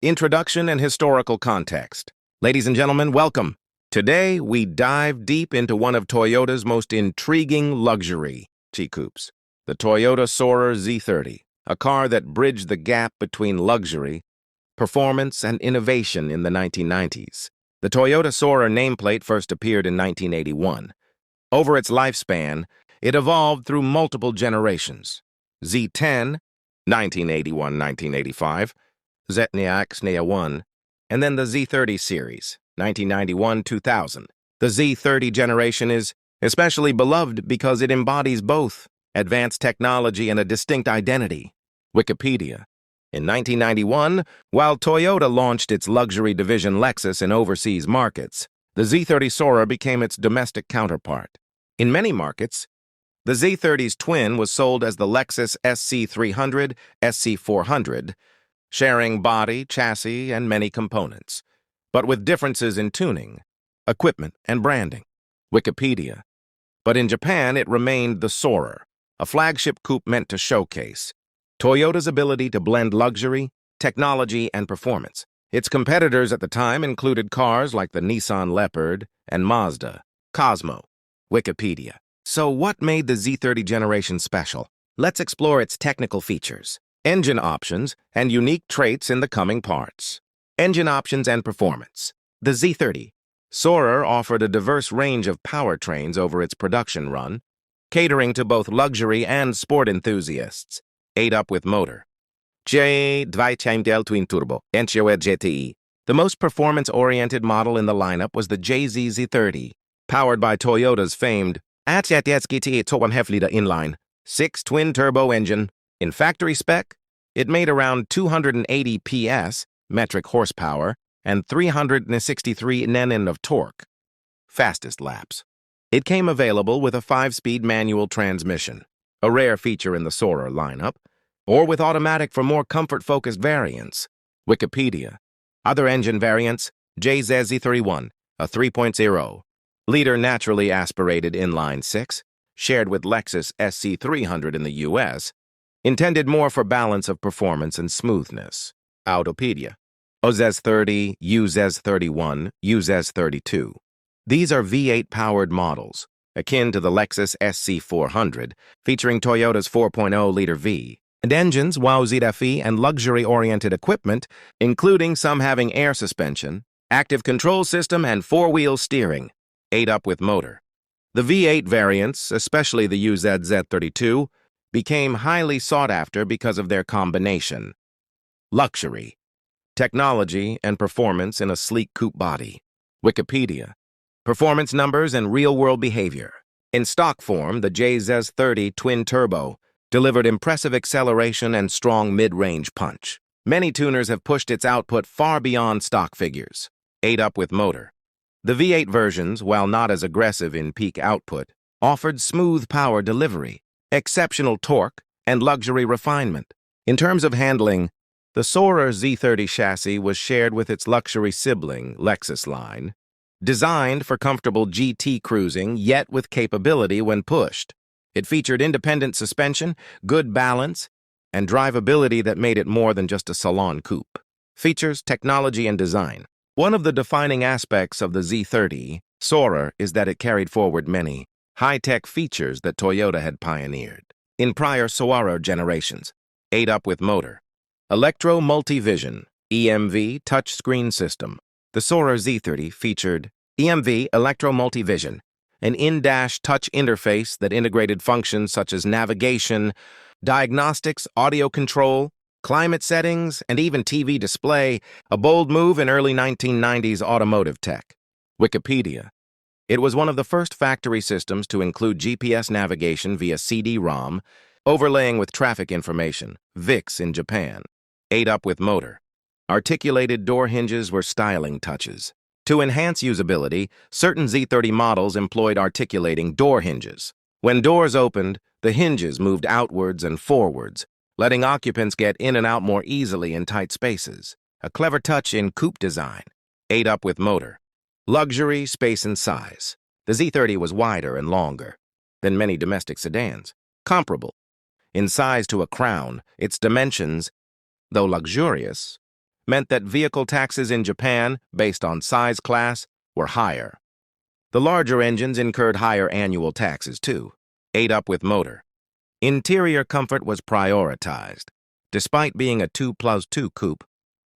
Introduction and historical context. Ladies and gentlemen, welcome. Today, we dive deep into one of Toyota's most intriguing luxury coupes, the Toyota Soarer Z30, a car that bridged the gap between luxury, performance, and innovation in the 1990s. The Toyota Soarer nameplate first appeared in 1981. Over its lifespan, it evolved through multiple generations. Z10, 1981-1985, Z30 and then the Z30 series, 1991-2000. The Z30 generation is especially beloved because it embodies both advanced technology and a distinct identity. Wikipedia. In 1991, while Toyota launched its luxury division Lexus in overseas markets, the Z30 Soarer became its domestic counterpart. In many markets, the Z30's twin was sold as the Lexus SC300, SC400, sharing body, chassis, and many components, but with differences in tuning, equipment, and branding. Wikipedia. But in Japan, it remained the Soarer, a flagship coupe meant to showcase Toyota's ability to blend luxury, technology, and performance. Its competitors at the time included cars like the Nissan Leopard and Mazda Cosmo. Wikipedia. So what made the Z30 generation special? Let's explore its technical features, engine options, and unique traits in the coming parts. Engine options and performance. The Z30 Soarer offered a diverse range of powertrains over its production run, catering to both luxury and sport enthusiasts. 8-up with motor. JDM twin turbo, JDM. The most performance-oriented model in the lineup was the Z30, powered by Toyota's famed inline 6 twin-turbo engine. In factory spec, it made around 280 PS, metric horsepower, and 363 Nm of torque. Fastest laps. It came available with a 5-speed manual transmission, a rare feature in the Soarer lineup, or with automatic for more comfort-focused variants. Wikipedia. Other engine variants, Z31, a 3.0-liter naturally aspirated inline 6, shared with Lexus SC300 in the US, intended more for balance of performance and smoothness. Autopedia. Z30, Z31, Z32. These are V8-powered models, akin to the Lexus SC400, featuring Toyota's 4.0-liter V, and engines, ZDF, and luxury-oriented equipment, including some having air suspension, active control system, and 4-wheel steering. 8-up with motor. The V8 variants, especially the Z32, became highly sought after because of their combination: luxury, technology, and performance in a sleek coupe body. Wikipedia. Performance numbers and real-world behavior. In stock form, the Z30 twin-turbo delivered impressive acceleration and strong mid-range punch. Many tuners have pushed its output far beyond stock figures. 8-up with motor. The V8 versions, while not as aggressive in peak output, offered smooth power delivery, exceptional torque, and luxury refinement. In terms of handling, the Soarer Z30 chassis was shared with its luxury sibling, Lexus line, designed for comfortable GT cruising, yet with capability when pushed. It featured independent suspension, good balance, and drivability that made it more than just a salon coupe. Features, technology, and design. One of the defining aspects of the Z30 Soarer is that it carried forward many high-tech features that Toyota had pioneered in prior Soarer generations. 8-up with motor. Electro Multi Vision, EMV touchscreen system. The Soarer Z30 featured EMV Electro Multi Vision, an in-dash touch interface that integrated functions such as navigation, diagnostics, audio control, climate settings, and even TV display, a bold move in early 1990s automotive tech. Wikipedia. It was one of the first factory systems to include GPS navigation via CD-ROM, overlaying with traffic information, VIX in Japan. 8-up with motor. Articulated door hinges were styling touches. To enhance usability, certain Z30 models employed articulating door hinges. When doors opened, the hinges moved outwards and forwards, letting occupants get in and out more easily in tight spaces. A clever touch in coupe design. 8-up with motor. Luxury, space, and size. The Z30 was wider and longer than many domestic sedans. Comparable in size to a Crown, its dimensions, though luxurious, meant that vehicle taxes in Japan, based on size class, were higher. The larger engines incurred higher annual taxes, too, ate up with motor. Interior comfort was prioritized. Despite being a 2+2 coupe,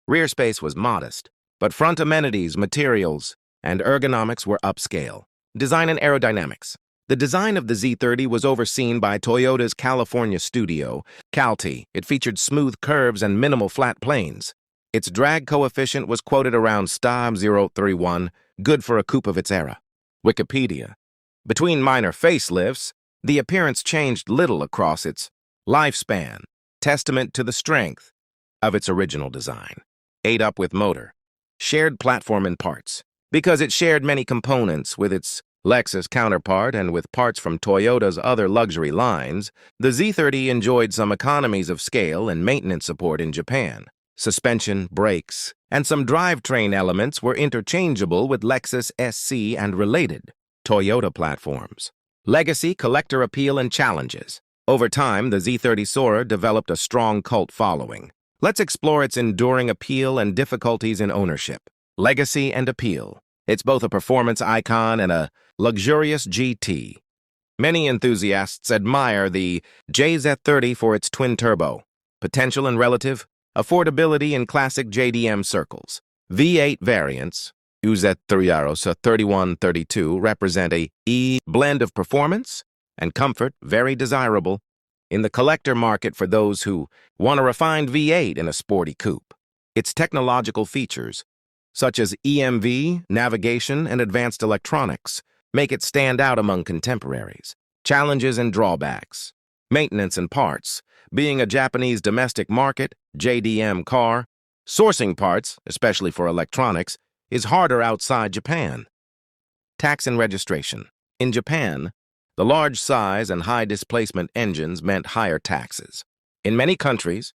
rear space was modest, but front amenities, materials, and ergonomics were upscale. Design and aerodynamics. The design of the Z30 was overseen by Toyota's California studio, Calty. It featured smooth curves and minimal flat planes. Its drag coefficient was quoted around stab 0.31, good for a coupe of its era. Wikipedia. Between minor facelifts, the appearance changed little across its lifespan, testament to the strength of its original design. Ate up with motor. Shared platform and parts. Because it shared many components with its Lexus counterpart and with parts from Toyota's other luxury lines, the Z30 enjoyed some economies of scale and maintenance support in Japan. Suspension, brakes, and some drivetrain elements were interchangeable with Lexus SC and related Toyota platforms. Legacy, collector appeal, and challenges. Over time, the Z30 Soarer developed a strong cult following. Let's explore its enduring appeal and difficulties in ownership. Legacy and appeal. It's both a performance icon and a luxurious GT. Many enthusiasts admire the JZ30 for its twin-turbo, potential and relative affordability in classic JDM circles. V8 variants, UZ300 3132, represent a blend of performance and comfort, very desirable in the collector market for those who want a refined V8 in a sporty coupe. Its technological features, such as EMV, navigation, and advanced electronics, make it stand out among contemporaries. Challenges and drawbacks. Maintenance and parts. Being a Japanese domestic market, JDM car, sourcing parts, especially for electronics, is harder outside Japan. Tax and registration. In Japan, the large size and high displacement engines meant higher taxes. In many countries,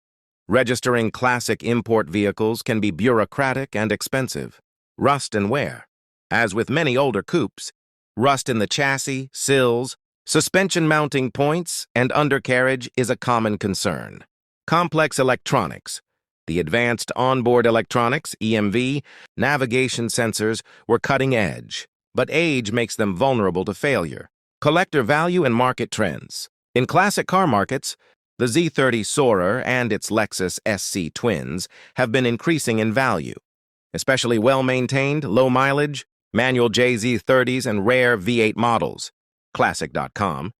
registering classic import vehicles can be bureaucratic and expensive. Rust and wear. As with many older coupes, rust in the chassis, sills, suspension mounting points, and undercarriage is a common concern. Complex electronics. The advanced onboard electronics, EMV, navigation sensors were cutting edge, but age makes them vulnerable to failure. Collector value and market trends. In classic car markets, the Z30 Soarer and its Lexus SC twins have been increasing in value, especially well-maintained, low-mileage, manual JZ30s and rare V8 models. Classic.com.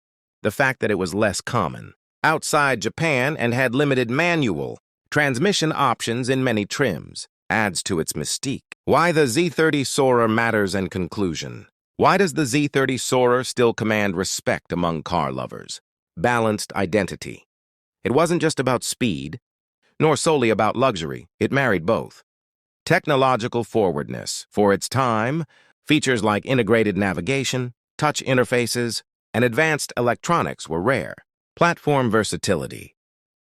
The fact that it was less common outside Japan and had limited manual transmission options in many trims adds to its mystique. Why the Z30 Soarer matters and conclusion. Why does the Z30 Soarer still command respect among car lovers? Balanced identity. It wasn't just about speed, nor solely about luxury. It married both. Technological forwardness. For its time, features like integrated navigation, touch interfaces, and advanced electronics were rare. Platform versatility.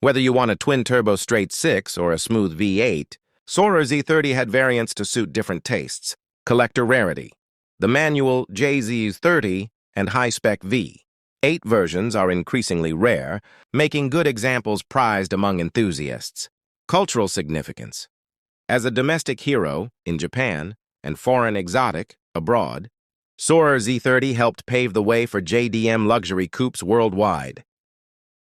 Whether you want a twin-turbo straight-six or a smooth V8, Soarer Z30 had variants to suit different tastes. Collector rarity. The manual JZ30 and high-spec V8 versions are increasingly rare, making good examples prized among enthusiasts. Cultural significance. As a domestic hero in Japan and foreign exotic abroad, Soarer Z30 helped pave the way for JDM luxury coupes worldwide.